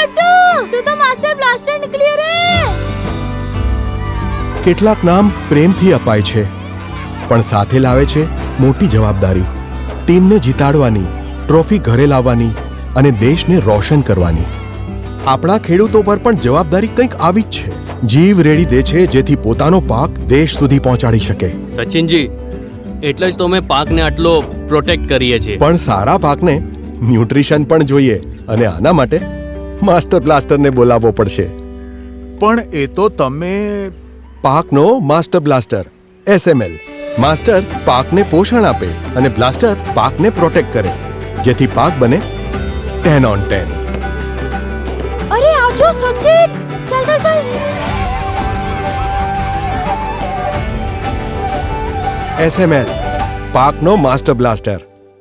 લટ્ટુ, તું તો master blaster નીકળ્યો રે. કેટલાક નામ પ્રેમથી અપાય છે, પણ સાથે લાવે છે મોટી જવાબદારી. ટીમને જીતાડવાની, ટ્રોફી ઘરે લાવવાની અને દેશને રોશન કરવાની. આપણા ખેડૂતો પર પણ જવાબદારી કંઈક આવી જ છે. જીવ રેડી દે છે જેથી પોતાનો પાક દેશ સુધી પહોંચાડી શકે. સચિનજી, એટલે જ તો અમે પાકને આટલો પ્રોટેક્ટ કરીએ છીએ. પણ સારા પાકને ન્યુટ્રિશન પણ જોઈએ, અને આના માટે માસ્ટર બ્લાસ્ટરને બોલાવવો પડશે. પણ એ તો તમે પાકનો માસ્ટર બ્લાસ્ટર SML. માસ્ટર પાકને પોષણ આપે અને બ્લાસ્ટર પાકને પ્રોટેક્ટ કરે, જેથી પાક બને 10 on 10. અરે આવજો સચિન, ચાલ ચાલ ચાલ. SML, પાકનો માસ્ટર બ્લાસ્ટર.